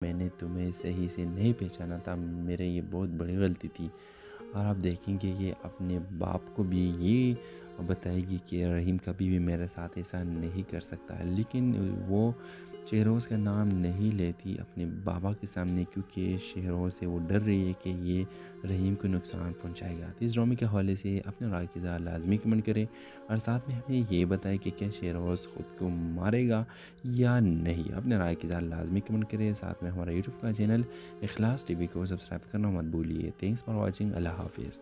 मैंने तुम्हें सही से नहीं पहचाना था, मेरे ये बहुत बड़ी गलती थी। और आप देखेंगे ये अपने बाप को भी ये बताएगी कि रहीम कभी भी मेरे साथ ऐसा नहीं कर सकता है, लेकिन वो शहरोज़ का नाम नहीं लेती अपने बाबा के सामने, क्योंकि शहरोज़ से वो डर रही है कि ये रहीम को नुकसान पहुंचाएगा। तो इस ड्रामे के हवाले से अपने राय की इज़हार लाजमी कमेंट करें और साथ में हमें ये बताएं कि क्या शहरोज़ ख़ुद को मारेगा या नहीं। अपने राय की इज़हार लाजमी कमेंट करें। साथ में हमारा यूट्यूब का चैनल इखलास टीवी को सब्सक्राइब करना मत भूलिए। Thanks for watching. अल्लाह हाफिज़।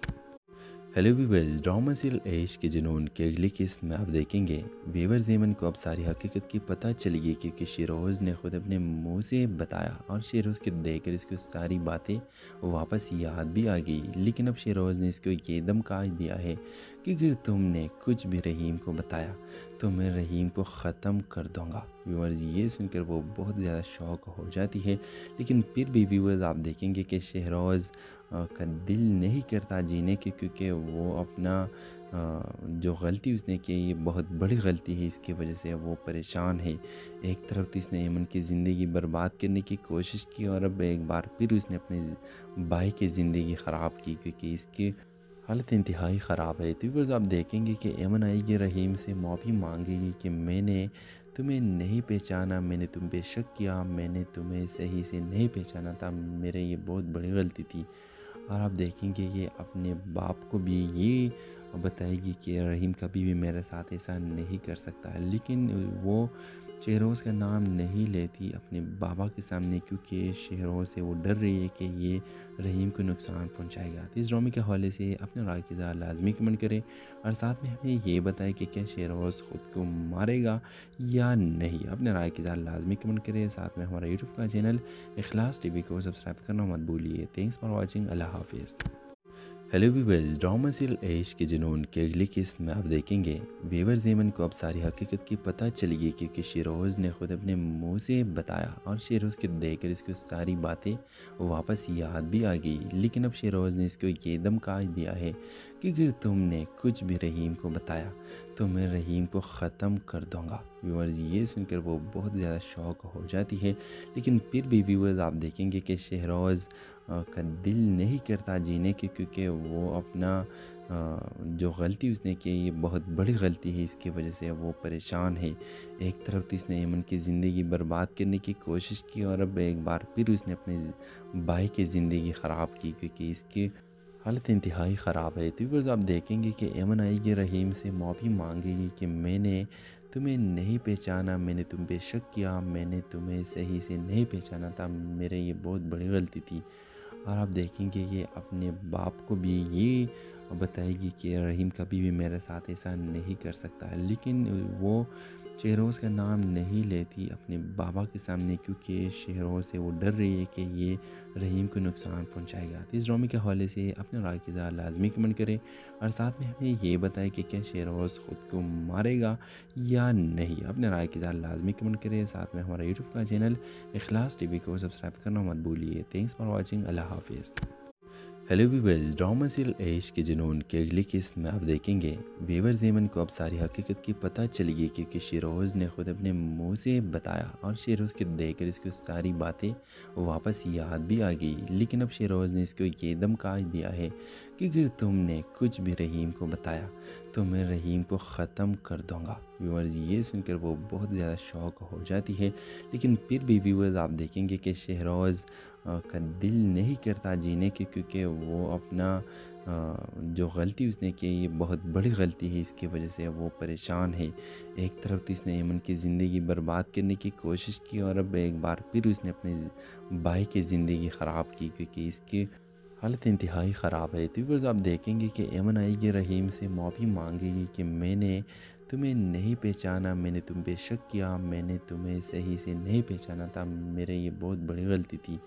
हेलो व्यूवर्स, ड्रामा सीरियल ऐश के जुनून के अगली किस्त में आप देखेंगे व्यूवर्स ईमन को अब सारी हकीकत की पता चलेगी, क्योंकि शेरोज़ ने खुद अपने मुंह से बताया और शेरोज़ के देखकर इसको सारी बातें वापस याद भी आ गई। लेकिन अब शेरोज़ ने इसको ये धमका दिया है कि अगर तुमने कुछ भी रहीम को बताया तो मैं रहीम को ख़त्म कर दूँगा। व्यूवर्स ये सुनकर वो बहुत ज़्यादा शौक हो जाती है, लेकिन फिर भी व्यूवर्स आप देखेंगे कि शहरोज़ का दिल नहीं करता जीने के, क्योंकि वो अपना जो गलती उसने की ये बहुत बड़ी गलती है, इसकी वजह से वो परेशान है। एक तरफ तो इसने ऐमन की ज़िंदगी बर्बाद करने की कोशिश की और अब एक बार फिर उसने अपने भाई की ज़िंदगी ख़राब की, क्योंकि इसकी हालत इंतहाई ख़राब है। तो बस आप देखेंगे कि ऐमन आएगी रहीम से माफ़ी मांगेगी कि मैंने तुम्हें नहीं पहचाना, मैंने तुम पे शक किया, मैंने तुम्हें सही से नहीं पहचाना था, मेरे ये बहुत बड़ी गलती थी। और आप देखेंगे ये अपने बाप को भी ये बताएगी कि रहीम कभी भी मेरे साथ ऐसा नहीं कर सकता है, लेकिन वो शहरोज़ का नाम नहीं लेती अपने बाबा के सामने, क्योंकि शहरोज़ से वो डर रही है कि ये रहीम को नुकसान पहुंचाएगा। तो इस ड्रामे के हवाले से अपने राय की इज़हार लाजमी कमेंट करें और साथ में हमें ये बताएं कि क्या शहरोज़ ख़ुद को मारेगा या नहीं। अपने राय की इज़हार लाजमी कमेंट करें। साथ में हमारा यूट्यूब का चैनल इखलास टीवी को सब्सक्राइब करना मत भूलिए। Thanks for watching. अल्लाह हाफिज़। हेलो व्यूवर्स, ड्रामा सीरियल ऐश के जुनून के अगली किस्त में आप देखेंगे व्यूवर्स ईमन को अब सारी हकीकत की पता चलेगी, क्योंकि शेरोज़ ने खुद अपने मुंह से बताया और शेरोज़ के देखकर इसको सारी बातें वापस याद भी आ गई। लेकिन अब शेरोज़ ने इसको ये धमका दिया है कि अगर तुमने कुछ भी रहीम को बताया तो मैं रहीम को ख़त्म कर दूँगा। व्यूवर्स ये सुनकर वो बहुत ज़्यादा शौक हो जाती है, लेकिन फिर भी व्यूवर्स आप देखेंगे कि शहरोज़ का दिल नहीं करता जीने के, क्योंकि वो अपना जो गलती उसने की ये बहुत बड़ी गलती है, इसकी वजह से वो परेशान है। एक तरफ तो इसने ऐमन की ज़िंदगी बर्बाद करने की कोशिश की और अब एक बार फिर उसने अपने भाई की ज़िंदगी ख़राब की, क्योंकि इसकी हालत इंतहाई ख़राब है। तो बस आप देखेंगे कि ऐमन आएगी रहीम से माफ़ी मांगेगी कि मैंने तुम्हें नहीं पहचाना, मैंने तुम पे शक किया, मैंने तुम्हें सही से नहीं पहचाना था, मेरे ये बहुत बड़ी गलती थी। और आप देखेंगे ये अपने बाप को भी ये बताएगी कि रहीम कभी भी मेरे साथ ऐसा नहीं कर सकता है, लेकिन वो शहरोज़ का नाम नहीं लेती अपने बाबा के सामने, क्योंकि शहरोज़ से वो डर रही है कि ये रहीम को नुकसान पहुंचाएगा। तो इस ड्रामे के हवाले से अपने राय की इज़हार लाजमी कमेंट करें और साथ में हमें ये बताएं कि क्या शहरोज़ ख़ुद को मारेगा या नहीं। अपने राय की इज़हार लाजमी कमेंट करें। साथ में हमारा यूट्यूब का चैनल इखलास टीवी को सब्सक्राइब करना मत भूलिए। Thanks for watching. अल्लाह हाफिज़। हेलो व्यूवर्स, ड्रामा सीरियल ऐश के जुनून के अगली किस्त में आप देखेंगे व्यूवर्स ईमन को अब सारी हकीकत की पता चलेगी, क्योंकि शेरोज़ ने खुद अपने मुंह से बताया और शेरोज़ के देखकर इसको सारी बातें वापस याद भी आ गई। लेकिन अब शेरोज़ ने इसको ये धमका दिया है कि अगर तुमने कुछ भी रहीम को बताया तो मैं रहीम को ख़त्म कर दूँगा। व्यूवर्स ये सुनकर वो बहुत ज़्यादा शौक हो जाती है, लेकिन फिर भी व्यूवर्स आप देखेंगे कि शहरोज़ का दिल नहीं करता जीने के, क्योंकि वो अपना जो गलती उसने की ये बहुत बड़ी गलती है, इसकी वजह से वो परेशान है। एक तरफ तो इसने ऐमन की ज़िंदगी बर्बाद करने की कोशिश की और अब एक बार फिर उसने अपने भाई की ज़िंदगी ख़राब की, क्योंकि इसकी हालत इंतहाई ख़राब है। तो बस आप देखेंगे कि ऐमन आएगी रहीम से माफ़ी मांगेगी कि मैंने तुम्हें नहीं पहचाना, मैंने तुम पे शक किया, मैंने तुम्हें सही से नहीं पहचाना था, मेरे ये बहुत बड़ी गलती थी।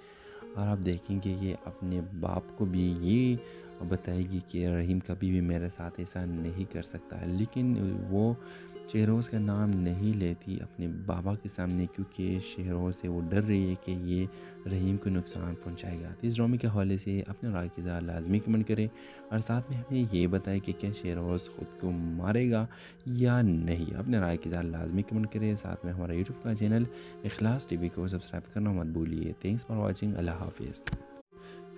और आप देखेंगे ये अपने बाप को भी ये बताएगी कि रहीम कभी भी मेरे साथ ऐसा नहीं कर सकता, लेकिन वो शहरोज़ का नाम नहीं लेती अपने बाबा के सामने, क्योंकि शहरोज़ से वो डर रही है कि ये रहीम को नुकसान पहुंचाएगा। तो इस ड्रामे के हवाले से अपने राय की ज़रा लाजमी कमेंट करें और साथ में हमें ये बताएं कि क्या शहरोज़ ख़ुद को मारेगा या नहीं। अपने राय की ज़रा लाजमी कमेंट करें। साथ में हमारा यूट्यूब का चैनल इखलास टीवी को सब्सक्राइब करना मत भूलिए। Thanks for watching. अल्लाह हाफिज़।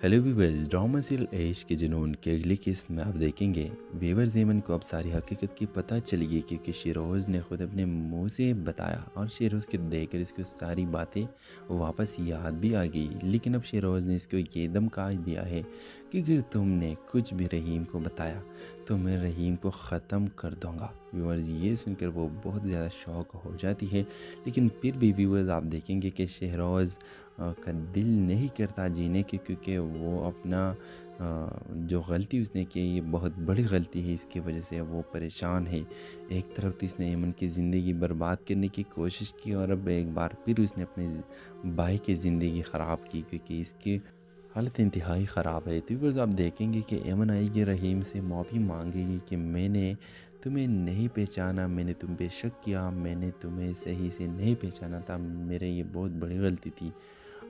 हेलो व्यूवर्स, ड्रामा सीरियल ऐश के जुनून के अगली किस्त में आप देखेंगे व्यूवर्स ज़ेमन को अब सारी हकीकत की पता चलेगी, क्योंकि शेरोज़ ने खुद अपने मुंह से बताया और शेरोज़ के देखकर इसको सारी बातें वापस याद भी आ गई। लेकिन अब शेरोज़ ने इसको ये धमका दिया है कि अगर तुमने कुछ भी रहीम को बताया तो मैं रहीम को ख़त्म कर दूँगा। व्यूवर्स ये सुनकर वो बहुत ज़्यादा शौक हो जाती है, लेकिन फिर भी व्यूवर्स आप देखेंगे कि शहरोज़ का दिल नहीं करता जीने के, क्योंकि वो अपना जो गलती उसने की ये बहुत बड़ी गलती है, इसकी वजह से वो परेशान है। एक तरफ तो इसने ऐमन की ज़िंदगी बर्बाद करने की कोशिश की और अब एक बार फिर उसने अपने भाई की ज़िंदगी ख़राब की, क्योंकि इसकी हालत इंतहाई ख़राब है। तो व्यूअर्स आप देखेंगे कि ऐमन आएगी रहीम से माफ़ी मांगेगी कि मैंने तुम्हें नहीं पहचाना, मैंने तुम पे शक किया, मैंने तुम्हें सही से नहीं पहचाना था, मेरे ये बहुत बड़ी गलती थी।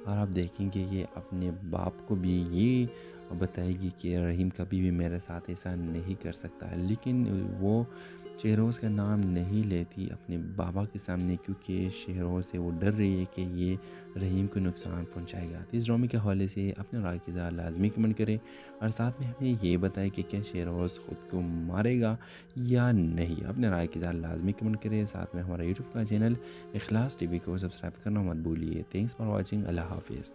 और आप देखेंगे ये अपने बाप को भी ये बताएगी कि रहीम कभी भी मेरे साथ ऐसा नहीं कर सकता, लेकिन वो शहरोज़ का नाम नहीं लेती अपने बाबा के सामने, क्योंकि शहरोज़ से वो डर रही है कि ये रहीम को नुकसान पहुंचाएगा। तो इस ड्रामे के हवाले से अपने राय की ज़रा लाजमी कमेंट करें और साथ में हमें ये बताएं कि क्या शहरोज़ ख़ुद को मारेगा या नहीं। अपने राय की ज़रा लाजमी कमेंट करें। साथ में हमारा यूट्यूब का चैनल इखलास टीवी को सब्सक्राइब करना मत भूलिए। Thanks for watching. अल्लाह हाफिज़।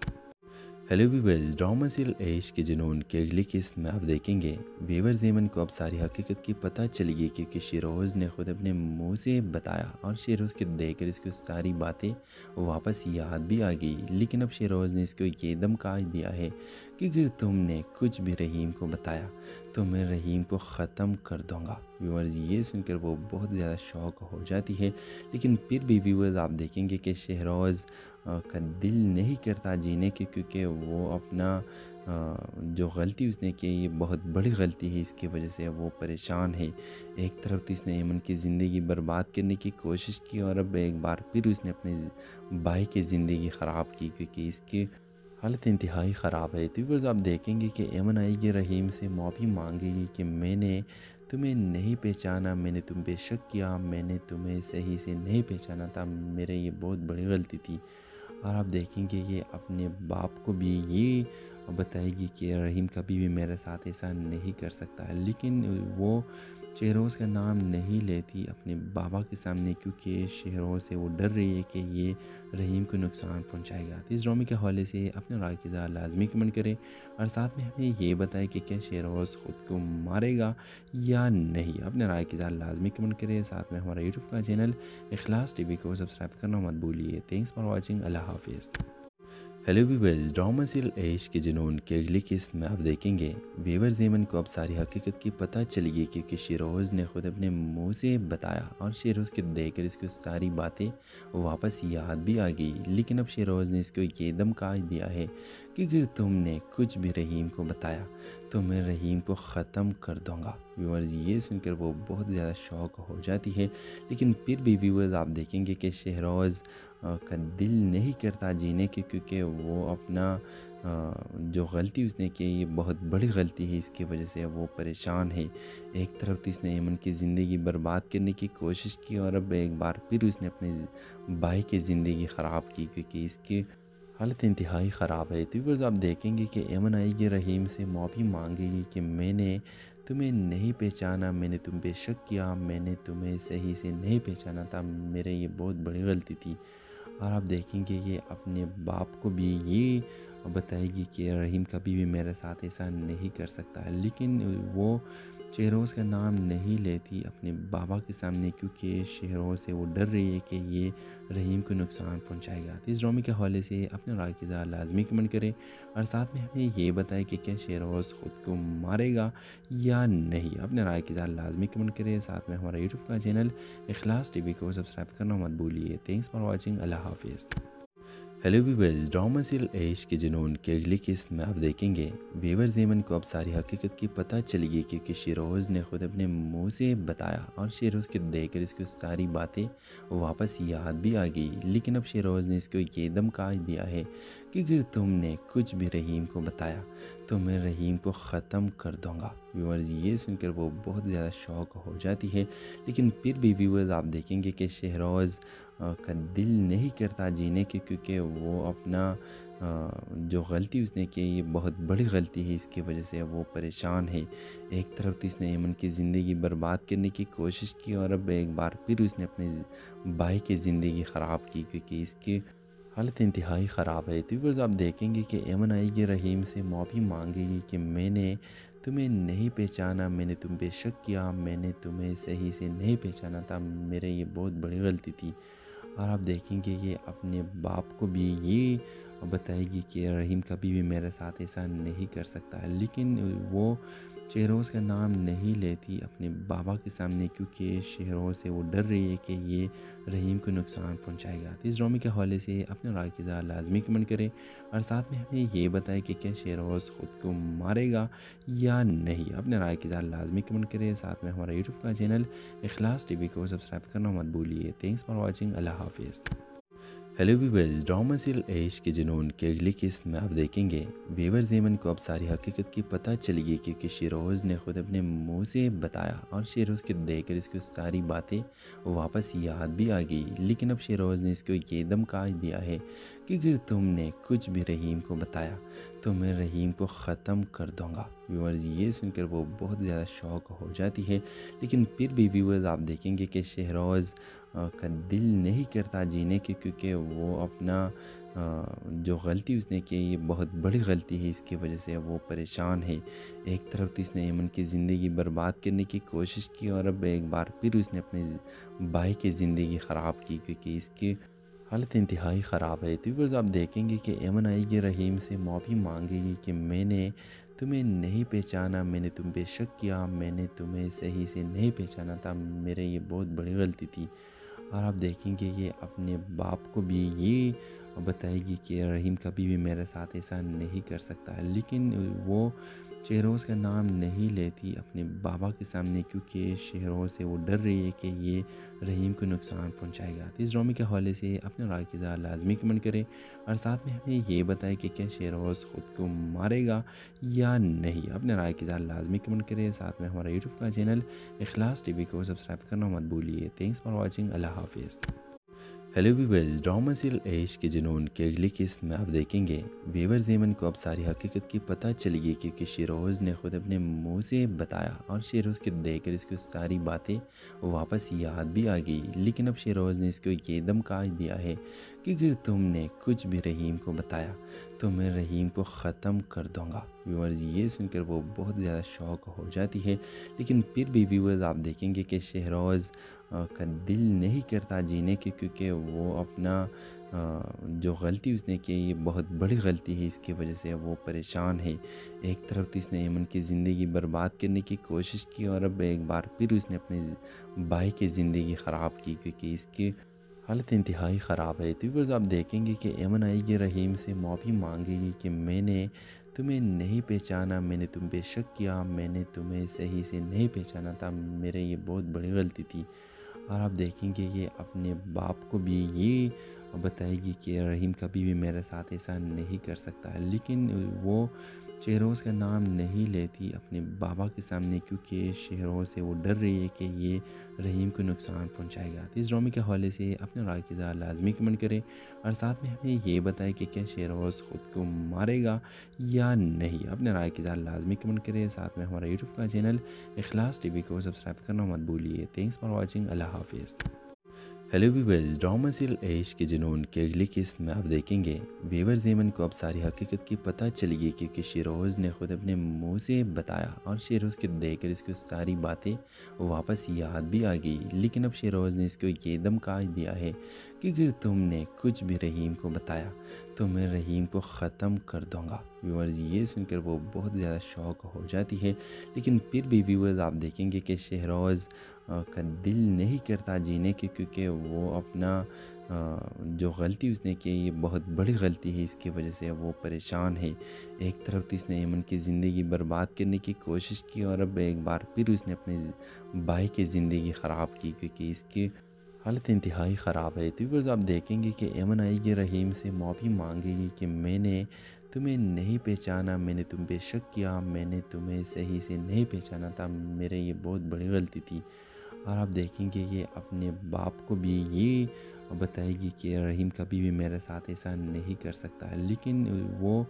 हेलो व्यूवर्स, ड्रामा सीरियल ऐश के जुनून के अगली किस्त में आप देखेंगे व्यूवर्स ज़ेमन को अब सारी हकीकत की पता चलेगी, क्योंकि शेरोज़ ने खुद अपने मुंह से बताया और शेरोज़ के देखकर इसको सारी बातें वापस याद भी आ गई। लेकिन अब शेरोज़ ने इसको ये धमका दिया है कि अगर तुमने कुछ भी रहीम को बताया तो मैं रहीम को ख़त्म कर दूँगा। व्यूवर्स ये सुनकर वो बहुत ज़्यादा शौक हो जाती है, लेकिन फिर भी व्यूवर्स आप देखेंगे कि शहरोज़ का दिल नहीं करता जीने के, क्योंकि वो अपना जो गलती उसने की ये बहुत बड़ी गलती है, इसकी वजह से वो परेशान है। एक तरफ तो इसने ऐमन की ज़िंदगी बर्बाद करने की कोशिश की और अब एक बार फिर उसने अपने भाई की ज़िंदगी ख़राब की, क्योंकि इसकी हालत इंतहाई ख़राब है। तो व्यूअर्स आप देखेंगे कि ऐमन आएगी रहीम से माफ़ी मांगेगी कि मैंने तुम्हें नहीं पहचाना, मैंने तुम पे शक किया, मैंने तुम्हें सही से नहीं पहचाना था, मेरे ये बहुत बड़ी गलती थी। और आप देखेंगे ये अपने बाप को भी ये बताएगी कि रहीम कभी भी मेरे साथ ऐसा नहीं कर सकता, लेकिन वो शहरोज़ का नाम नहीं लेती अपने बाबा के सामने, क्योंकि शहरोज़ से वो डर रही है कि ये रहीम को नुकसान पहुंचाएगा। तो इस ड्रामे के हवाले से अपने राय की ज़रा लाजमी कमेंट करें और साथ में हमें ये बताएं कि क्या शहरोज़ ख़ुद को मारेगा या नहीं। अपने राय की ज़रा लाजमी कमेंट करें। साथ में हमारा यूट्यूब का चैनल इखलास टीवी को सब्सक्राइब करना मत भूलिए। Thanks for watching. अल्लाह हाफिज़। हेलो व्यूवर्स, ड्रामा सीरियल ऐश के जुनून के अगली किस्त में आप देखेंगे व्यूवर्स ज़ेमन को अब सारी हकीकत की पता चलेगी, क्योंकि शेरोज़ ने खुद अपने मुंह से बताया और शेरोज़ के देखकर इसको सारी बातें वापस याद भी आ गई। लेकिन अब शेरोज़ ने इसको ये धमका दिया है कि अगर तुमने कुछ भी रहीम को बताया तो मैं रहीम को ख़त्म कर दूँगा। व्यूवर्स ये सुनकर वो बहुत ज़्यादा शौक हो जाती है, लेकिन फिर भी व्यूवर्स आप देखेंगे कि शहरोज़ का दिल नहीं करता जीने के, क्योंकि वो अपना जो गलती उसने की ये बहुत बड़ी गलती है, इसकी वजह से वो परेशान है। एक तरफ तो इसने ऐमन की ज़िंदगी बर्बाद करने की कोशिश की और अब एक बार फिर उसने अपने भाई की ज़िंदगी ख़राब की, क्योंकि इसकी हालत इंतहाई ख़राब है। तो व्यूअर्स आप देखेंगे कि ऐमन आएगी रहीम से माफ़ी मांगेगी कि मैंने तुम्हें नहीं पहचाना, मैंने तुम पे शक किया, मैंने तुम्हें सही से नहीं पहचाना था, मेरे ये बहुत बड़ी गलती थी। और आप देखेंगे ये अपने बाप को भी ये बताएगी कि रहीम कभी भी मेरे साथ ऐसा नहीं कर सकता, लेकिन वो शहरोज़ का नाम नहीं लेती अपने बाबा के सामने, क्योंकि शहरोज़ से वो डर रही है कि ये रहीम को नुकसान पहुंचाएगा। तो इस ड्रामे के हवाले से अपने राय की ज़रा लाजमी कमेंट करें और साथ में हमें ये बताएं कि क्या शहरोज़ ख़ुद को मारेगा या नहीं। अपने राय की ज़रा लाजमी कमेंट करें। साथ में हमारा यूट्यूब का चैनल इखलास टीवी को सब्सक्राइब करना मत भूलिए। Thanks for watching. अल्लाह हाफिज़। हेलो व्यूवर्स, ड्रामा सीरियल इश्क के जुनून की अगली किस्त में आप देखेंगे व्यूवर्स ईमन को अब सारी हकीकत की पता चलेगी क्योंकि शेरोज़ ने खुद अपने मुंह से बताया और शेरोज़ के देखकर इसको सारी बातें वापस याद भी आ गई। लेकिन अब शेरोज़ ने इसको ये धमका दिया है कि अगर तुमने कुछ भी रहीम को बताया तो मैं रहीम को ख़त्म कर दूँगा। व्यूवर्स ये सुनकर वो बहुत ज़्यादा शौक हो जाती है, लेकिन फिर भी व्यूवर्स आप देखेंगे कि शेरोज़ का दिल नहीं करता जीने के, क्योंकि वो अपना जो गलती उसने की ये बहुत बड़ी गलती है, इसकी वजह से वो परेशान है। एक तरफ तो इसने ऐमन की ज़िंदगी बर्बाद करने की कोशिश की और अब एक बार फिर उसने अपने भाई की ज़िंदगी ख़राब की, क्योंकि इसकी हालत इंतहाई ख़राब है। तो व्यूअर्स आप देखेंगे कि ऐमन आएगी, रहीम से माफ़ी मांगेगी कि मैंने तुम्हें नहीं पहचाना, मैंने तुम पे शक किया, मैंने तुम्हें सही से नहीं पहचाना था, मेरे ये बहुत बड़ी गलती थी। और आप देखेंगे ये अपने बाप को भी ये बताएगी कि रहीम कभी भी मेरे साथ ऐसा नहीं कर सकता है। लेकिन वो शेरोज़ का नाम नहीं लेती अपने बाबा के सामने, क्योंकि शेरोज़ से वो डर रही है कि ये रहीम को नुकसान पहुंचाएगा। तो इस ड्रामे के हवाले से अपने राय की इज़हार लाजमी कमेंट करें और साथ में हमें ये बताएं कि क्या शेरोज़ ख़ुद को मारेगा या नहीं। अपने राय की इज़हार लाजमी कमेंट करें। साथ में हमारा यूट्यूब का चैनल इखलास टीवी को सब्सक्राइब करना मत भूलिए। Thanks for watching. अल्लाह हाफिज़। हेलो व्यूवर्स, ड्रामा सीरियल इश्क के जुनून की अगली किस्त में आप देखेंगे व्यूवर्स ईमन को अब सारी हकीकत की पता चलेगी क्योंकि शेरोज़ ने खुद अपने मुंह से बताया और शेरोज़ के देखकर इसको सारी बातें वापस याद भी आ गई। लेकिन अब शेरोज़ ने इसको ये धमका दिया है कि अगर तुमने कुछ भी रहीम को बताया तो मैं रहीम को ख़त्म कर दूँगा। व्यूवर्स ये सुनकर वो बहुत ज़्यादा शौक हो जाती है, लेकिन फिर भी व्यूवर्स आप देखेंगे कि शेरोज़ का दिल नहीं करता जीने के, क्योंकि वो अपना जो गलती उसने की ये बहुत बड़ी गलती है, इसकी वजह से वो परेशान है। एक तरफ तो इसने ऐमन की ज़िंदगी बर्बाद करने की कोशिश की और अब एक बार फिर उसने अपने भाई की ज़िंदगी ख़राब की, क्योंकि इसकी हालत इंतहाई ख़राब है। तो व्यूअर्स आप देखेंगे कि ऐमन आएगी, रहीम से माफ़ी मांगेगी कि मैंने तुम्हें नहीं पहचाना, मैंने तुम पे शक किया, मैंने तुम्हें सही से नहीं पहचाना था, मेरे ये बहुत बड़ी गलती थी। और आप देखेंगे ये अपने बाप को भी ये बताएगी कि रहीम कभी भी मेरे साथ ऐसा नहीं कर सकता है। लेकिन वो शेरोज़ का नाम नहीं लेती अपने बाबा के सामने, क्योंकि शेरोज़ से वो डर रही है कि ये रहीम को नुकसान पहुंचाएगा। तो इस ड्रामे के हवाले से अपने राय की इज़हार लाजमी कमेंट करें और साथ में हमें ये बताएं कि क्या शेरोज़ ख़ुद को मारेगा या नहीं। अपने राय की इज़हार लाजमी कमेंट करें। साथ में हमारा यूट्यूब का चैनल इखलास टीवी को सब्सक्राइब करना मत भूलिए। Thanks for watching. अल्लाह हाफिज़। हेलो व्यूवर्स, ड्रामा सीरियल इश्क के जुनून की अगली किस्त में आप देखेंगे व्यूवर्स ईमन को अब सारी हकीकत की पता चलेगी क्योंकि शेरोज़ ने खुद अपने मुंह से बताया और शेरोज़ के देखकर इसको सारी बातें वापस याद भी आ गई। लेकिन अब शेरोज़ ने इसको ये धमका दिया है कि अगर तुमने कुछ भी रहीम को बताया तो मैं रहीम को ख़त्म कर दूँगा। व्यूवर्स ये सुनकर वो बहुत ज़्यादा शौक हो जाती है, लेकिन फिर भी व्यूवर्स आप देखेंगे कि शेरोज़ का दिल नहीं करता जीने के, क्योंकि वो अपना जो गलती उसने की ये बहुत बड़ी गलती है, इसकी वजह से वो परेशान है। एक तरफ तो इसने ऐमन की ज़िंदगी बर्बाद करने की कोशिश की और अब एक बार फिर उसने अपने भाई की ज़िंदगी ख़राब की, क्योंकि इसकी हालत इंतहाई ख़राब है। तो व्यूअर्स आप देखेंगे कि ऐमन आएगी, रहीम से माफ़ी मांगेगी कि मैंने तुम्हें नहीं पहचाना, मैंने तुम पे शक किया, मैंने तुम्हें सही से नहीं पहचाना था, मेरे ये बहुत बड़ी गलती थी। और आप देखेंगे ये अपने बाप को भी ये बताएगी कि रहीम कभी भी मेरे साथ ऐसा नहीं कर सकता है। लेकिन वो शेरोज़ का नाम नहीं लेती अपने बाबा के सामने, क्योंकि शेरोज़ से वो डर रही है कि ये रहीम को नुकसान पहुंचाएगा। तो इस ड्रामे के हवाले से अपने राय की इज़हार लाजमी कमेंट करें और साथ में हमें ये बताएं कि क्या शेरोज़ ख़ुद को मारेगा या नहीं। अपने राय की इज़हार लाजमी कमेंट करें। साथ में हमारा यूट्यूब का चैनल इखलास टीवी को सब्सक्राइब करना मत भूलिए। Thanks for watching. अल्लाह हाफिज़। हेलो व्यूवर्स, ड्रामा सीरियल इश्क के जुनून की अगली किस्त में आप देखेंगे व्यूवर्स ईमन को अब सारी हकीकत की पता चलेगी क्योंकि शेरोज़ ने खुद अपने मुंह से बताया और शेरोज़ के देखकर इसको सारी बातें वापस याद भी आ गई। लेकिन अब शेरोज़ ने इसको ये धमका दिया है कि अगर तुमने कुछ भी रहीम को बताया तो मैं रहीम को ख़त्म कर दूँगा। व्यूवर्स ये सुनकर वो बहुत ज़्यादा शौक हो जाती है, लेकिन फिर भी व्यूवर्स आप देखेंगे कि शेरोज़ का दिल नहीं करता जीने के, क्योंकि वो अपना जो गलती उसने की ये बहुत बड़ी गलती है, इसकी वजह से वो परेशान है। एक तरफ तो इसने ऐमन की ज़िंदगी बर्बाद करने की कोशिश की और अब एक बार फिर उसने अपने भाई की ज़िंदगी ख़राब की, क्योंकि इसकी हालत इंतहाई ख़राब है। तो व्यूअर्स आप देखेंगे कि ऐमन आएगी, रहीम से माफ़ी मांगेगी कि मैंने तुम्हें नहीं पहचाना, मैंने तुम पे शक किया, मैंने तुम्हें सही से नहीं पहचाना था, मेरे ये बहुत बड़ी गलती थी। और आप देखेंगे कि अपने बाप को भी ये बताएगी कि रहीम कभी भी मेरे साथ ऐसा नहीं कर सकता है, लेकिन वो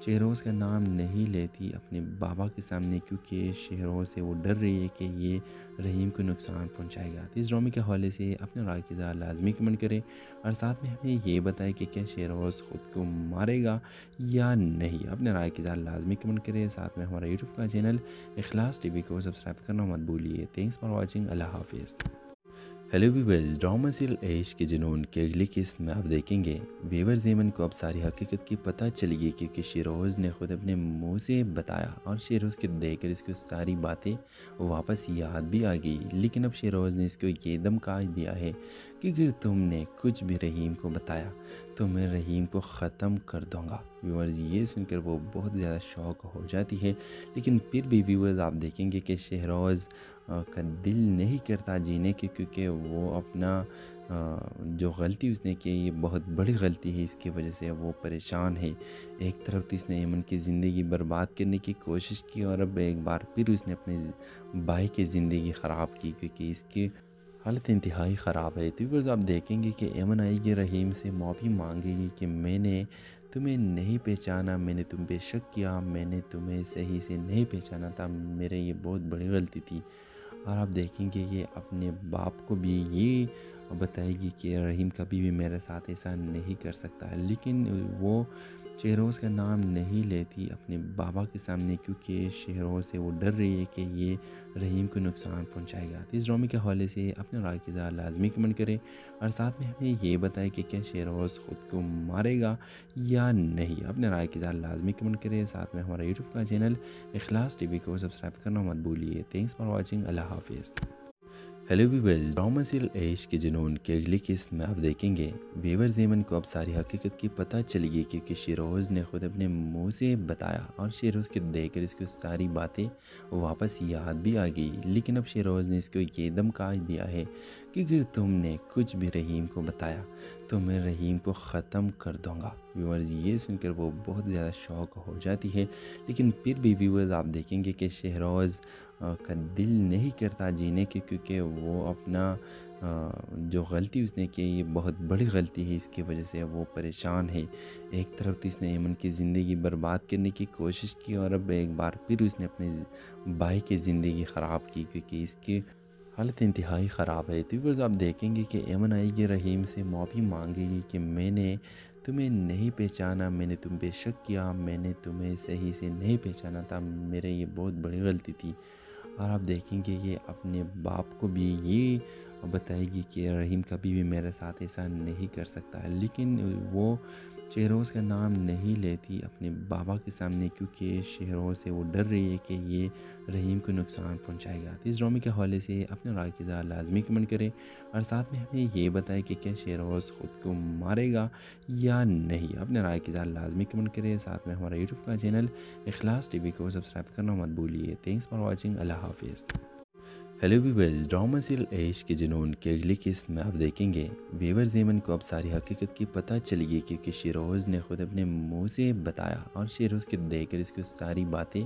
शहरोज़ का नाम नहीं लेती अपने बाबा के सामने, क्योंकि शहरोज़ से वो डर रही है कि ये रहीम को नुकसान पहुंचाएगा। तो इस ड्रामे के हवाले से अपने राय की ज़रा लाजमी कमेंट करें और साथ में हमें ये बताएं कि क्या शहरोज़ ख़ुद को मारेगा या नहीं। अपने राय की ज़रा लाजमी कमेंट करें। साथ में हमारा यूट्यूब का चैनल इखलास टीवी को सब्सक्राइब करना मत भूलिए। Thanks for watching. अल्लाह हाफिज़। हेलो व्यूवर्स, ड्रामा सीरियल ऐश के जुनून के अगली किस्त में आप देखेंगे व्यूवर्स ऐमन को अब सारी हकीकत की पता चली गई, क्योंकि शेरोज़ ने खुद अपने मुंह से बताया और शेरोज़ के देखकर इसको सारी बातें वापस याद भी आ गई। लेकिन अब शेरोज़ ने इसको ये धमका दिया है कि अगर तुमने कुछ भी रहीम को बताया तो मैं रहीम को ख़त्म कर दूँगा। व्यूवर्स ये सुनकर वो बहुत ज़्यादा शौक हो जाती है, लेकिन फिर भी व्यूवर्स आप देखेंगे कि शहरोज़ का दिल नहीं करता जीने के, क्योंकि वो अपना जो गलती उसने की ये बहुत बड़ी गलती है, इसकी वजह से वो परेशान है। एक तरफ तो इसने ऐमन की ज़िंदगी बर्बाद करने की कोशिश की और अब एक बार फिर उसने अपने भाई की ज़िंदगी ख़राब की, क्योंकि इसकी हालत इंतहाई ख़राब है। तो व्यूअर्स आप देखेंगे कि ऐमन आएगी, रहीम से माफ़ी मांगेगी कि मैंने तुम्हें नहीं पहचाना, मैंने तुम पे शक किया, मैंने तुम्हें सही से नहीं पहचाना था, मेरे ये बहुत बड़ी गलती थी। और आप देखेंगे कि अपने बाप को भी ये बताएगी कि रहीम कभी भी मेरे साथ ऐसा नहीं कर सकता है, लेकिन वो शहरोज़ का नाम नहीं लेती अपने बाबा के सामने, क्योंकि शहरोज़ से वो डर रही है कि ये रहीम को नुकसान पहुंचाएगा। तो इस ड्रामे के हवाले से अपने राय की ज़रा लाजमी कमेंट करें और साथ में हमें ये बताएं कि क्या शहरोज़ ख़ुद को मारेगा या नहीं। अपने राय की ज़रा लाजमी कमेंट करें। साथ में हमारा यूट्यूब का चैनल इखलास टीवी को सब्सक्राइब करना मत भूलिए। Thanks for watching. अल्लाह हाफिज़। हेलो व्यूवर्स, ड्रामा सीरियल ऐश के जुनून के अगली किस्त में आप देखेंगे व्यूवर्स ऐमन को अब सारी हकीकत की पता चली गई, क्योंकि शेरोज़ ने खुद अपने मुंह से बताया और शेरोज़ के देखकर इसको सारी बातें वापस याद भी आ गई। लेकिन अब शेरोज़ ने इसको ये धमका दिया है कि अगर तुमने कुछ भी रहीम को बताया तो मैं रहीम को ख़त्म कर दूँगा। व्यूवर्स ये सुनकर वो बहुत ज़्यादा शौक हो जाती है, लेकिन फिर भी व्यूवर्स आप देखेंगे कि शहरोज़ का दिल नहीं करता जीने के, क्योंकि वो अपना जो गलती उसने की ये बहुत बड़ी गलती है, इसकी वजह से वो परेशान है। एक तरफ तो इसने ऐमन की ज़िंदगी बर्बाद करने की कोशिश की और अब एक बार फिर उसने अपने भाई की ज़िंदगी ख़राब की, क्योंकि इसकी हालत इंतहाई ख़राब है। तो व्यूअर्स आप देखेंगे कि ऐमन आएगी, रहीम से माफ़ी मांगेगी कि मैंने तुम्हें नहीं पहचाना, मैंने तुम पे शक किया, मैंने तुम्हें सही से नहीं पहचाना था, मेरे ये बहुत बड़ी गलती थी। और आप देखेंगे कि अपने बाप को भी ये बताएगी कि रहीम कभी भी मेरे साथ ऐसा नहीं कर सकता है, लेकिन वो शहरोज़ का नाम नहीं लेती अपने बाबा के सामने, क्योंकि शहरोज़ से वो डर रही है कि ये रहीम को नुकसान पहुंचाएगा। तो इस ड्रामे के हवाले से अपने राय की ज़रा लाजमी कमेंट करें और साथ में हमें ये बताएं कि क्या शहरोज़ ख़ुद को मारेगा या नहीं। अपने राय की ज़रा लाजमी कमेंट करें। साथ में हमारा यूट्यूब का चैनल इखलास टीवी को सब्सक्राइब करना मत भूलिए। Thanks for watching. अल्लाह हाफिज़। हेलो व्यूवर्स, ड्रामा सीरियल ऐश के जुनून के अगली किस्त में आप देखेंगे व्यूवर्स ऐमन को अब सारी हकीकत की पता चली गई, क्योंकि शेरोज़ ने खुद अपने मुंह से बताया और शेरोज़ के देखकर इसको सारी बातें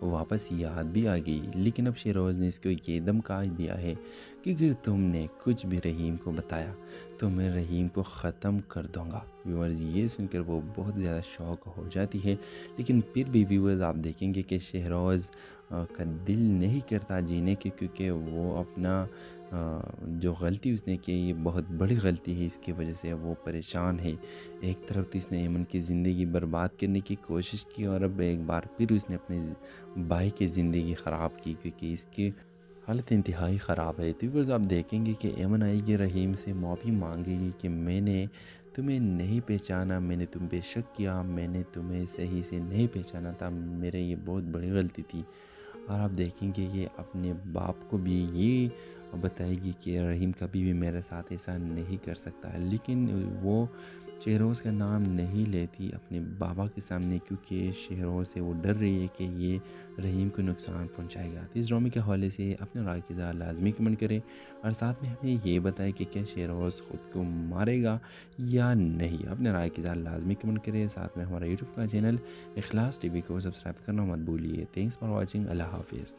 वापस याद भी आ गई। लेकिन अब शेरोज़ ने इसको ये धमका दिया है कि अगर तुमने कुछ भी रहीम को बताया तो मैं रहीम को ख़त्म कर दूँगा। व्यूवर्स ये सुनकर वो बहुत ज़्यादा शौक हो जाती है, लेकिन फिर भी व्यूवर्स आप देखेंगे कि शहरोज़ का दिल नहीं करता जीने के, क्योंकि वो अपना जो गलती उसने की ये बहुत बड़ी गलती है, इसकी वजह से वो परेशान है। एक तरफ तो इसने ऐमन की ज़िंदगी बर्बाद करने की कोशिश की और अब एक बार फिर उसने अपने भाई की ज़िंदगी ख़राब की, क्योंकि इसकी हालत इंतहाई ख़राब है। तो व्यूअर्स आप देखेंगे कि ऐमन आएगी, रहीम से माफ़ी मांगेगी कि मैंने तुम्हें नहीं पहचाना, मैंने तुम पे शक किया, मैंने तुम्हें सही से नहीं पहचाना था, मेरे ये बहुत बड़ी गलती थी। और आप देखेंगे कि अपने बाप को भी ये बताएगी कि रहीम कभी भी मेरे साथ ऐसा नहीं कर सकता है, लेकिन वो शहरोज़ का नाम नहीं लेती अपने बाबा के सामने, क्योंकि शहरोज़ से वो डर रही है कि ये रहीम को नुकसान पहुंचाएगा। तो इस ड्रामे के हवाले से अपने राय की इज़हार लाजमी कमेंट करें और साथ में हमें ये बताएं कि क्या शहरोज़ ख़ुद को मारेगा या नहीं। अपने राय की इज़हार लाजमी कमेंट करें। साथ में हमारा यूट्यूब का चैनल इखलास टीवी को सब्सक्राइब करना मत भूलिए। Thanks for watching. अल्लाह हाफिज़।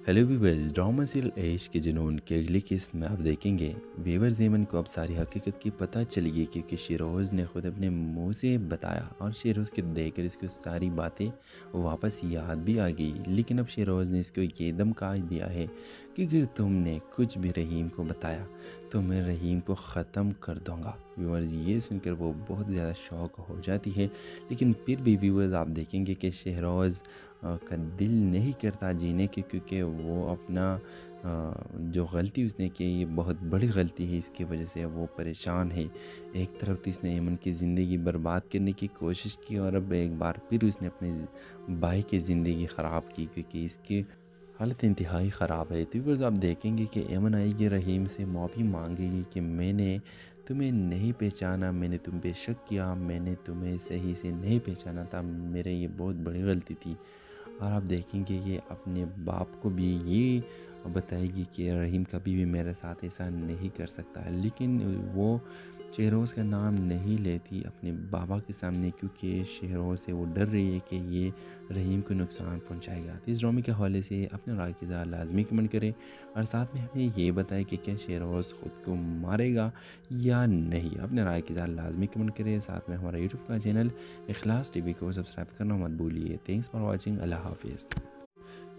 हेलो व्यूवर्स, ड्रामा सीरियल ऐश के जुनून के अगली किस्त में आप देखेंगे व्यूवर्स ऐमन को अब सारी हकीकत की पता चली गई, क्योंकि शेरोज़ ने खुद अपने मुंह से बताया और शेरोज़ के देखकर इसको सारी बातें वापस याद भी आ गई। लेकिन अब शेरोज़ ने इसको ये धमका दिया है कि अगर तुमने कुछ भी रहीम को बताया तो मैं रहीम को ख़त्म कर दूँगा। व्यूवर्स ये सुनकर वो बहुत ज़्यादा शौक हो जाती है, लेकिन फिर भी व्यूवर्स आप देखेंगे कि शहरोज़ का दिल नहीं करता जीने के, क्योंकि वो अपना जो गलती उसने की ये बहुत बड़ी गलती है, इसकी वजह से वो परेशान है। एक तरफ तो इसने ऐमन की ज़िंदगी बर्बाद करने की कोशिश की और अब एक बार फिर उसने अपने भाई की ज़िंदगी ख़राब की, क्योंकि इसकी हालत इंतहाई ख़राब है। तो व्यूअर्स आप देखेंगे कि ऐमन आएगी रहीम से माफ़ी मांगेगी कि मैंने तुम्हें नहीं पहचाना, मैंने तुम पे शक किया, मैंने तुम्हें सही से नहीं पहचाना था, मेरे ये बहुत बड़ी गलती थी। और आप देखेंगे ये अपने बाप को भी ये बताएगी कि रहीम कभी भी मेरे साथ ऐसा नहीं कर सकता है, लेकिन वो शहरोज़ का नाम नहीं लेती अपने बाबा के सामने, क्योंकि शहरोज़ से वो डर रही है कि ये रहीम को नुकसान पहुंचाएगा। तो इस ड्रामे के हवाले से अपने राय की इज़हार लाजमी कमेंट करें और साथ में हमें ये बताएं कि क्या शहरोज़ ख़ुद को मारेगा या नहीं। अपने राय की इज़हार लाजमी कमेंट करें। साथ में हमारा यूट्यूब का चैनल इखलास टीवी को सब्सक्राइब करना मत भूलिए। Thanks for watching. अल्लाह हाफिज़।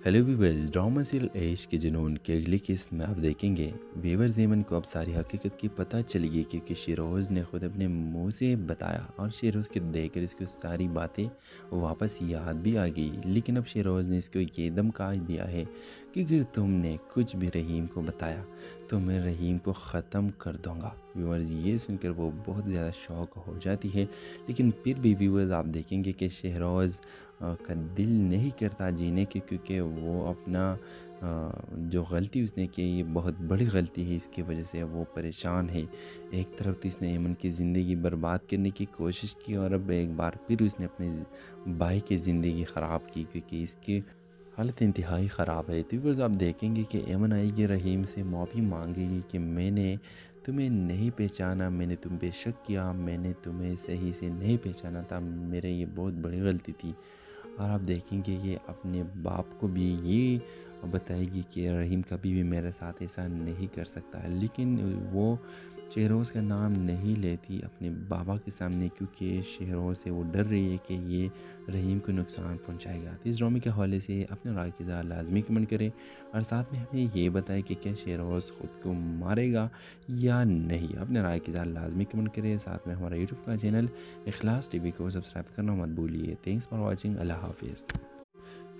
हेलो व्यूवर्स, ड्रामा सीरियल ऐश के जुनून के अगली किस्त में आप देखेंगे व्यूवर्स ऐमन को अब सारी हकीकत की पता चली गई, क्योंकि शेरोज़ ने खुद अपने मुंह से बताया और शेरोज़ के देखकर इसको सारी बातें वापस याद भी आ गई। लेकिन अब शेरोज़ ने इसको ये धमका दिया है कि अगर तुमने कुछ भी रहीम को बताया तो मैं रहीम को ख़त्म कर दूँगा। व्यूवर्स ये सुनकर वो बहुत ज़्यादा शौक हो जाती है, लेकिन फिर भी व्यूवर्स आप देखेंगे कि शहरोज़ का दिल नहीं करता जीने के, क्योंकि वो अपना जो गलती उसने की ये बहुत बड़ी गलती है, इसकी वजह से वो परेशान है। एक तरफ तो इसने ऐमन की ज़िंदगी बर्बाद करने की कोशिश की और अब एक बार फिर उसने अपने भाई की ज़िंदगी ख़राब की, क्योंकि इसकी हालत इंतहाई ख़राब है। तो व्यूअर्स आप देखेंगे कि ऐमन आएगी रहीम से माफ़ी मांगेगी कि मैंने तुम्हें नहीं पहचाना, मैंने तुम पे शक किया, मैंने तुम्हें सही से नहीं पहचाना था, मेरे ये बहुत बड़ी गलती थी। और आप देखेंगे ये अपने बाप को भी ये बताएगी कि रहीम कभी भी मेरे साथ ऐसा नहीं कर सकता है, लेकिन वो शहरोज़ का नाम नहीं लेती अपने बाबा के सामने, क्योंकि शहरोज़ से वो डर रही है कि ये रहीम को नुकसान पहुंचाएगा। तो इस ड्रामे के हवाले से अपने राय की इज़हार लाजमी कमेंट करें और साथ में हमें ये बताएं कि क्या शहरोज़ ख़ुद को मारेगा या नहीं। अपने राय की इज़हार लाजमी कमेंट करें। साथ में हमारा यूट्यूब का चैनल इखलास टीवी को सब्सक्राइब करना मत भूलिए। Thanks for watching. अल्लाह हाफिज़।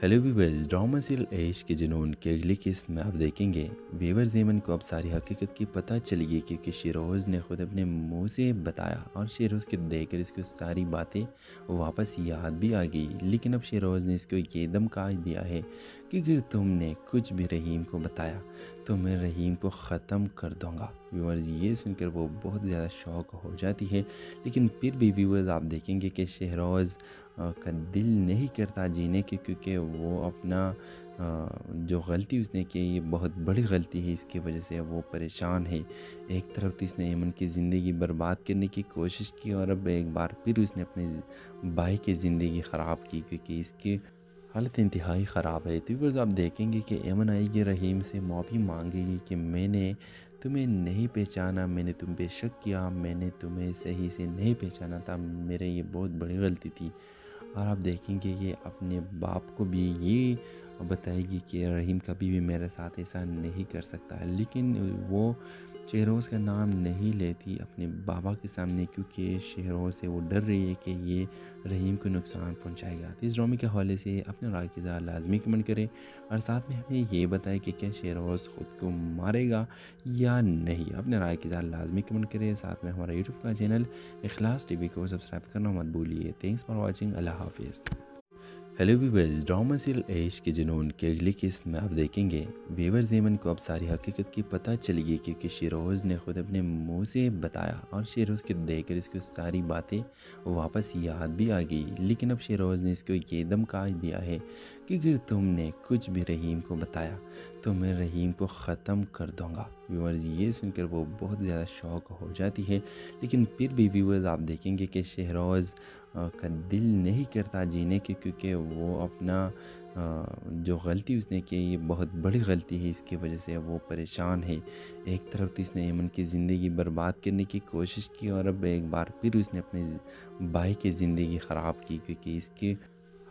हेलो व्यूवर्स, ड्रामा सीरियल ऐश के जुनून के अगली किस्त में आप देखेंगे व्यूवर्स ऐमन को अब सारी हकीकत की पता चली गई, क्योंकि शेरोज़ ने खुद अपने मुंह से बताया और शेरोज़ के देखकर इसको सारी बातें वापस याद भी आ गई। लेकिन अब शेरोज़ ने इसको ये धमका दिया है कि अगर तुमने कुछ भी रहीम को बताया तो मैं रहीम को ख़त्म कर दूँगा। व्यूवर्स ये सुनकर वो बहुत ज़्यादा शौक हो जाती है, लेकिन फिर भी व्यूवर्स आप देखेंगे कि शहरोज़ का दिल नहीं करता जीने के, क्योंकि वो अपना जो गलती उसने की ये बहुत बड़ी गलती है, इसकी वजह से वो परेशान है। एक तरफ तो इसने ऐमन की ज़िंदगी बर्बाद करने की कोशिश की और अब एक बार फिर उसने अपने भाई की ज़िंदगी ख़राब की, क्योंकि इसकी हालत इंतहाई ख़राब है। तो व्यूअर्स आप देखेंगे कि ऐमन आएगी रहीम से माफ़ी मांगेगी कि मैंने तुम्हें नहीं पहचाना, मैंने तुम पे शक किया, मैंने तुम्हें सही से नहीं पहचाना था, मेरे ये बहुत बड़ी गलती थी। और आप देखेंगे ये अपने बाप को भी ये बताएगी कि रहीम कभी भी मेरे साथ ऐसा नहीं कर सकता है, लेकिन वो शहरोज़ का नाम नहीं लेती अपने बाबा के सामने, क्योंकि शहरोज़ से वो डर रही है कि ये रहीम को नुकसान पहुंचाएगा। तो इस ड्रामे के हवाले से अपने राय की इज़हार लाजमी कमेंट करें और साथ में हमें ये बताएं कि क्या शहरोज़ ख़ुद को मारेगा या नहीं। अपने राय की इज़हार लाजमी कमेंट करें। साथ में हमारा यूट्यूब का चैनल इखलास टीवी को सब्सक्राइब करना मत भूलिए। Thanks for watching. अल्लाह हाफिज़। हेलो व्यूवर्स, ड्रामा सीरियल ऐश के जुनून के अगली किस्त में आप देखेंगे व्यूवर्स एमन को अब सारी हकीकत की पता चलेगी क्योंकि शेरोज़ ने खुद अपने मुंह से बताया और शेरोज़ के देखकर इसको सारी बातें वापस याद भी आ गई। लेकिन अब शेरोज़ ने इसको ये धमका दिया है कि अगर तुमने कुछ भी रहीम को बताया तो मैं रहीम को ख़त्म कर दूँगा। व्यूवर्स ये सुनकर वो बहुत ज़्यादा शौक हो जाती है, लेकिन फिर भी व्यूवर्स आप देखेंगे कि शेरोज़ का दिल नहीं करता जीने के, क्योंकि वो अपना जो गलती उसने की ये बहुत बड़ी गलती है, इसकी वजह से वो परेशान है। एक तरफ तो इसने एमन की ज़िंदगी बर्बाद करने की कोशिश की और अब एक बार फिर उसने अपने भाई की ज़िंदगी ख़राब की, क्योंकि इसकी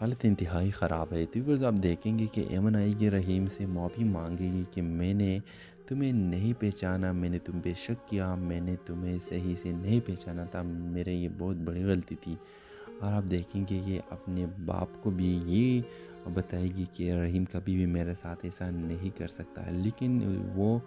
हालत इंतहाई ख़राब है। तो व्यूअर्स आप देखेंगे कि एमन आएगी रहीम से माफ़ी मांगेगी कि मैंने तुम्हें नहीं पहचाना, मैंने तुम पे शक किया, मैंने तुम्हें सही से नहीं पहचाना था, मेरे ये बहुत बड़ी गलती थी। और आप देखेंगे ये अपने बाप को भी ये बताएगी कि रहीम कभी भी मेरे साथ ऐसा नहीं कर सकता है। लेकिन वो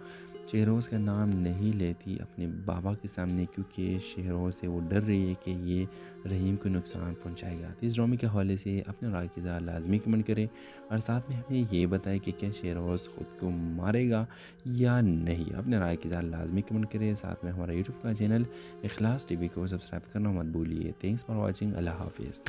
शहरोज़ का नाम नहीं लेती अपने बाबा के सामने, क्योंकि शहरोज़ से वो डर रही है कि ये रहीम को नुकसान पहुंचाएगा। तो इस ड्रामे के हवाले से अपने राय की इज़हार लाजमी कमेंट करें और साथ में हमें ये बताएं कि क्या शहरोज़ ख़ुद को मारेगा या नहीं। अपने राय की इज़हार लाजमी कमेंट करें। साथ में हमारा यूट्यूब का चैनल इखलास टीवी को सब्सक्राइब करना मत भूलिए। Thanks for watching. अल्लाह हाफिज़।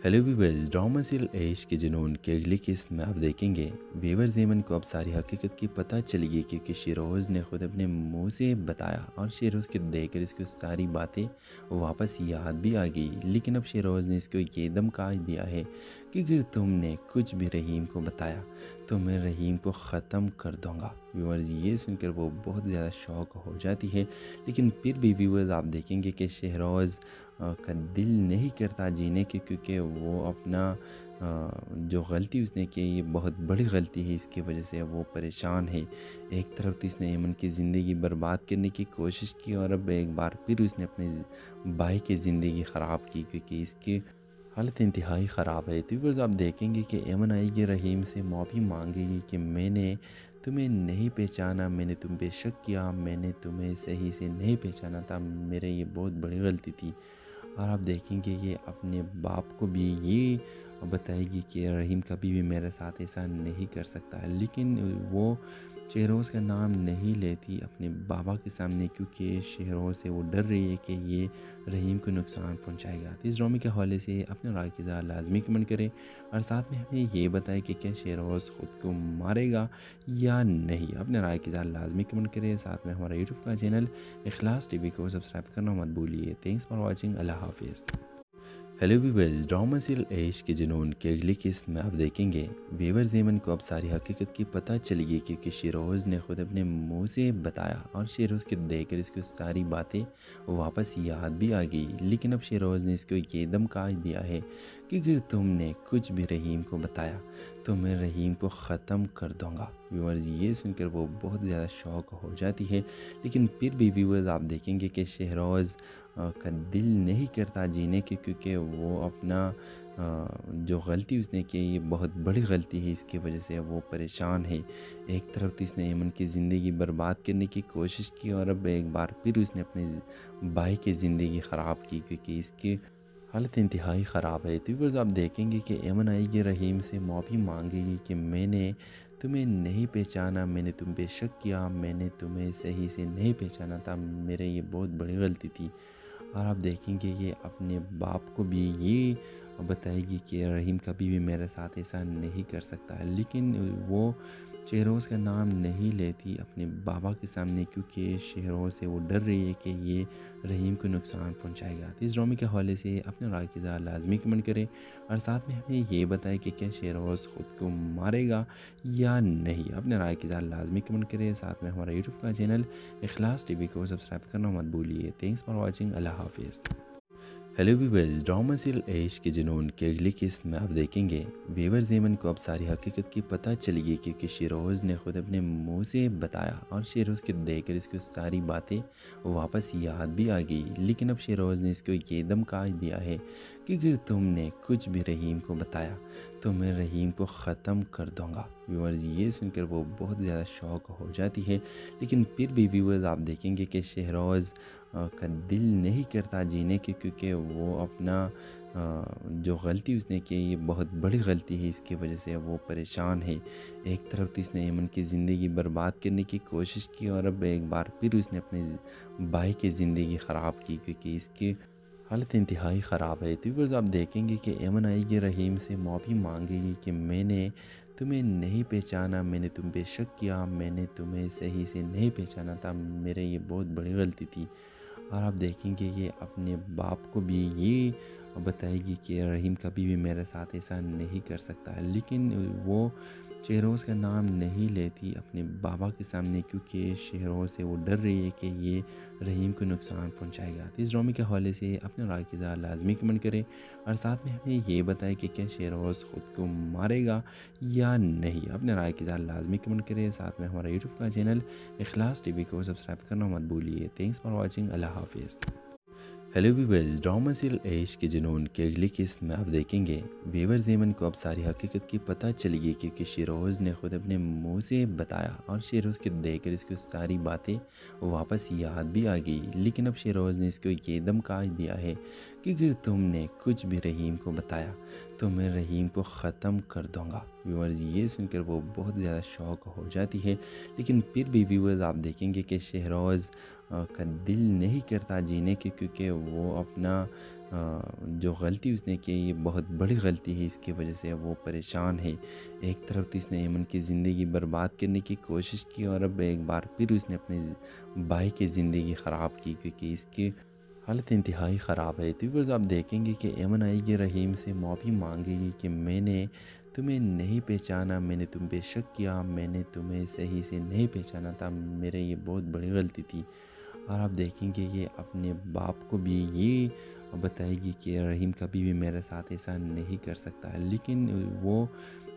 हेलो व्यूवर्स, ड्रामा सीरियल ऐश के जुनून के अगली किस्त में आप देखेंगे व्यूवर्स एमन को अब सारी हकीकत की पता चलेगी क्योंकि शेरोज़ ने खुद अपने मुंह से बताया और शेरोज़ के देखकर इसको सारी बातें वापस याद भी आ गई। लेकिन अब शेरोज़ ने इसको ये धमका दिया है कि अगर तुमने कुछ भी रहीम को बताया तो मैं रहीम को ख़त्म कर दूँगा। व्यूवर्स ये सुनकर वो बहुत ज़्यादा शौक हो जाती है, लेकिन फिर भी व्यूवर्स आप देखेंगे कि शहरोज़ का दिल नहीं करता जीने के, क्योंकि वो अपना जो गलती उसने की ये बहुत बड़ी गलती है, इसकी वजह से वो परेशान है। एक तरफ तो इसने एमन की ज़िंदगी बर्बाद करने की कोशिश की और अब एक बार फिर उसने अपने भाई की ज़िंदगी ख़राब की, क्योंकि इसकी हालत इंतहाई ख़राब है। तो व्यूअर्स आप देखेंगे कि एमन आएगी रहीम से माफ़ी मांगेगी कि मैंने तुम्हें नहीं पहचाना, मैंने तुम पे शक किया, मैंने तुम्हें सही से नहीं पहचाना था, मेरे ये बहुत बड़ी गलती थी। और आप देखेंगे ये अपने बाप को भी ये बताएगी कि रहीम कभी भी मेरे साथ ऐसा नहीं कर सकता है। लेकिन वो शहरोज़ का नाम नहीं लेती अपने बाबा के सामने, क्योंकि शहरोज़ से वो डर रही है कि ये रहीम को नुकसान पहुंचाएगा। तो इस ड्रामे के हवाले से अपने राय की इज़हार लाजमी कमेंट करें और साथ में हमें ये बताएं कि क्या शहरोज़ ख़ुद को मारेगा या नहीं। अपने राय की इज़हार लाजमी कमेंट करें। साथ में हमारा यूट्यूब का चैनल इखलास टीवी को सब्सक्राइब करना मत भूलिए। Thanks for watching. अल्लाह हाफिज़। हेलो व्यूवर्स, ड्रामा सीरियल ऐश के जुनून के अगली किस्त में आप देखेंगे व्यूवर्स एमन को अब सारी हकीकत की पता चलेगी क्योंकि शेरोज़ ने खुद अपने मुंह से बताया और शेरोज़ के देखकर इसको सारी बातें वापस याद भी आ गई। लेकिन अब शेरोज़ ने इसको ये धमका दिया है कि अगर तुमने कुछ भी रहीम को बताया तो मैं रहीम को ख़त्म कर दूँगा। व्यूवर्स ये सुनकर वो बहुत ज़्यादा शौक हो जाती है, लेकिन फिर भी व्यूवर्स आप देखेंगे कि शहरोज़ का दिल नहीं करता जीने के, क्योंकि वो अपना जो गलती उसने की ये बहुत बड़ी गलती है, इसकी वजह से वो परेशान है। एक तरफ तो इसने एमन की ज़िंदगी बर्बाद करने की कोशिश की और अब एक बार फिर उसने अपने भाई की ज़िंदगी ख़राब की, क्योंकि इसकी हालत इंतहाई ख़राब है। तो व्यूअर्स आप देखेंगे कि एमन आएगी रहीम से माफ़ी मांगेगी कि मैंने तुम्हें नहीं पहचाना, मैंने तुम पे शक किया, मैंने तुम्हें सही से नहीं पहचाना था, मेरे ये बहुत बड़ी गलती थी। और आप देखेंगे ये अपने बाप को भी ये बताएगी कि रहीम कभी भी मेरे साथ ऐसा नहीं कर सकता है। लेकिन वो शहरोज़ का नाम नहीं लेती अपने बाबा के सामने, क्योंकि शहरोज़ से वो डर रही है कि ये रहीम को नुकसान पहुंचाएगा। तो इस ड्रामे के हवाले से अपने राय की इज़हार लाजमी कमेंट करें और साथ में हमें ये बताएं कि क्या शहरोज़ ख़ुद को मारेगा या नहीं। अपने राय की इज़हार लाजमी कमेंट करें। साथ में हमारा यूट्यूब का चैनल इखलास टीवी को सब्सक्राइब करना मत भूलिए। Thanks for watching. अल्लाह हाफिज़। हेलो व्यूवर्स, ड्रामा सीरियल ऐश के जुनून के अगली किस्त में आप देखेंगे व्यूवर्स एमन को अब सारी हकीकत की पता चलेगी क्योंकि शेरोज़ ने खुद अपने मुंह से बताया और शेरोज़ के देखकर इसको सारी बातें वापस याद भी आ गई। लेकिन अब शेरोज़ ने इसको ये धमका दिया है कि अगर तुमने कुछ भी रहीम को बताया तो मैं रहीम को ख़त्म कर दूँगा। व्यूवर्स ये सुनकर वो बहुत ज़्यादा शौक हो जाती है, लेकिन फिर भी व्यूवर्स आप देखेंगे कि शहरोज़ का दिल नहीं करता जीने के, क्योंकि वो अपना जो गलती उसने की ये बहुत बड़ी गलती है, इसकी वजह से अब वो परेशान है। एक तरफ तो इसने ऐमन की ज़िंदगी बर्बाद करने की कोशिश की और अब एक बार फिर उसने अपने भाई की ज़िंदगी ख़राब की, क्योंकि इसकी हालत इंतहाई ख़राब है। तो व्यूअर्स, आप देखेंगे कि ऐमन आएगी, रहीम से माफ़ी मांगेगी कि मैंने तुम्हें नहीं पहचाना, मैंने तुम पे शक किया, मैंने तुम्हें सही से नहीं पहचाना था, मेरे ये बहुत बड़ी गलती थी। और आप देखेंगे कि अपने बाप को भी ये बताएगी कि रहीम कभी भी मेरे साथ ऐसा नहीं कर सकता है, लेकिन वो शहरोज़ का नाम नहीं लेती अपने बाबा के सामने, क्योंकि शहरोज़ से वो डर रही है कि ये रहीम को नुकसान पहुंचाएगा। तो इस ड्रामे के हवाले से अपने राय की इज़हार लाजमी कमेंट करें और साथ में हमें ये बताएं कि क्या शहरोज़ ख़ुद को मारेगा या नहीं। अपने राय की इज़हार लाजमी कमेंट करें। साथ में हमारा यूट्यूब का चैनल इखलास टीवी को सब्सक्राइब करना मत भूलिए। Thanks for watching. अल्लाह हाफिज़। हेलो व्यूवर्स, ड्रामा सीरियल ऐश के जुनून के अगली किस्त में आप देखेंगे व्यूवर्स ऐमन को अब सारी हकीकत की पता चली गई, क्योंकि शेरोज़ ने खुद अपने मुंह से बताया और शेरोज़ के देखकर इसको सारी बातें वापस याद भी आ गई। लेकिन अब शेरोज़ ने इसको ये धमका दिया है कि अगर तुमने कुछ भी रहीम को बताया तो मैं रहीम को ख़त्म कर दूँगा। व्यूवर्स, ये सुनकर वो बहुत ज़्यादा शौक हो जाती है, लेकिन फिर भी व्यूवर्स आप देखेंगे कि शहरोज़ का दिल नहीं करता जीने के, क्योंकि वो अपना जो गलती उसने की ये बहुत बड़ी गलती है, इसकी वजह से अब वो परेशान है। एक तरफ तो इसने ऐमन की ज़िंदगी बर्बाद करने की कोशिश की और अब एक बार फिर उसने अपने भाई की ज़िंदगी ख़राब की, क्योंकि इसकी हालत इंतहाई ख़राब है। तो व्यूअर्स, आप देखेंगे कि ऐमन आएगी, रहीम से माफ़ी मांगेगी कि मैंने तुम्हें नहीं पहचाना, मैंने तुम पे शक किया, मैंने तुम्हें सही से नहीं पहचाना था, मेरे ये बहुत बड़ी गलती थी। और आप देखेंगे कि अपने बाप को भी ये बताएगी कि रहीम कभी भी मेरे साथ ऐसा नहीं कर सकता है, लेकिन वो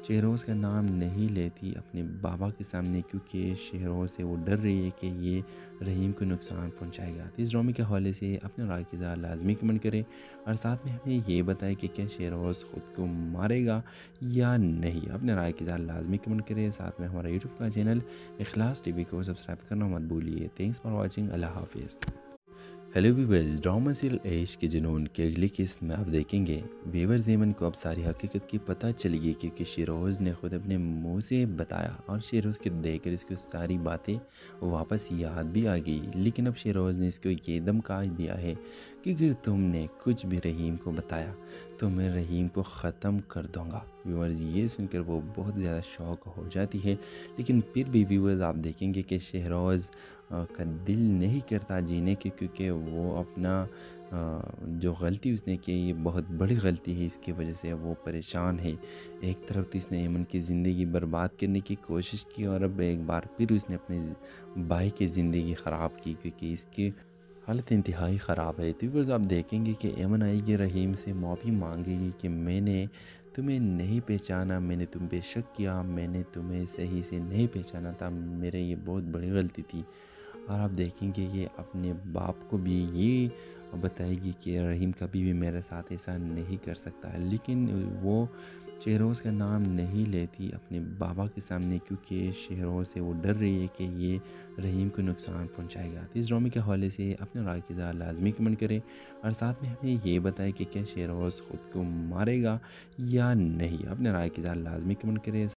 शहरोज़ का नाम नहीं लेती अपने बाबा के सामने, क्योंकि शहरोज़ से वो डर रही है कि ये रहीम को नुकसान पहुंचाएगा। तो इस ड्रामे के हवाले से अपने राय की इज़हार लाजमी कमेंट करें और साथ में हमें ये बताएं कि क्या शहरोज़ ख़ुद को मारेगा या नहीं। अपने राय की इज़हार लाजमी कमेंट करें। साथ में हमारा यूट्यूब का चैनल इखलास टीवी को सब्सक्राइब करना मत भूलिए। Thanks for watching. अल्लाह हाफिज़। हेलो व्यूवर्स, ड्रामा सीरियल ऐश के जुनून के अगली किस्त में आप देखेंगे व्यूवर्स ऐमन को अब सारी हकीकत की पता चली गई, क्योंकि शेरोज़ ने खुद अपने मुंह से बताया और शेरोज़ के देखकर इसको सारी बातें वापस याद भी आ गई। लेकिन अब शेरोज़ ने इसको ये धमका दिया है कि अगर तुमने कुछ भी रहीम को बताया तो मैं रहीम को ख़त्म कर दूँगा। व्यूवर्स, ये सुनकर वो बहुत ज़्यादा शौक हो जाती है, लेकिन फिर भी व्यूवर्स आप देखेंगे कि शहरोज़ का दिल नहीं करता जीने के, क्योंकि वो अपना जो गलती उसने की ये बहुत बड़ी गलती है, इसकी वजह से अब वो परेशान है। एक तरफ तो इसने ऐमन की ज़िंदगी बर्बाद करने की कोशिश की और अब एक बार फिर उसने अपने भाई की ज़िंदगी ख़राब की, क्योंकि इसकी हालत इंतहाई ख़राब है। तो व्यूअर्स, आप देखेंगे कि ऐमन आएगी, रहीम से माफ़ी मांगेगी कि मैंने तुम्हें नहीं पहचाना, मैंने तुम पे शक किया, मैंने तुम्हें सही से नहीं पहचाना था, मेरे ये बहुत बड़ी गलती थी। और आप देखेंगे कि अपने बाप को भी ये बताएगी कि रहीम कभी भी मेरे साथ ऐसा नहीं कर सकता है, लेकिन वो शहरोज़ का नाम नहीं लेती अपने बाबा के सामने, क्योंकि शहरोज़ से वो डर रही है कि ये रहीम को नुकसान पहुंचाएगा। तो इस ड्रामे के हवाले से अपने राय की इज़हार लाजमी कमेंट करें और साथ में हमें ये बताएं कि क्या शहरोज़ ख़ुद को मारेगा या नहीं। अपने राय की इज़हार लाजमी कमेंट करें।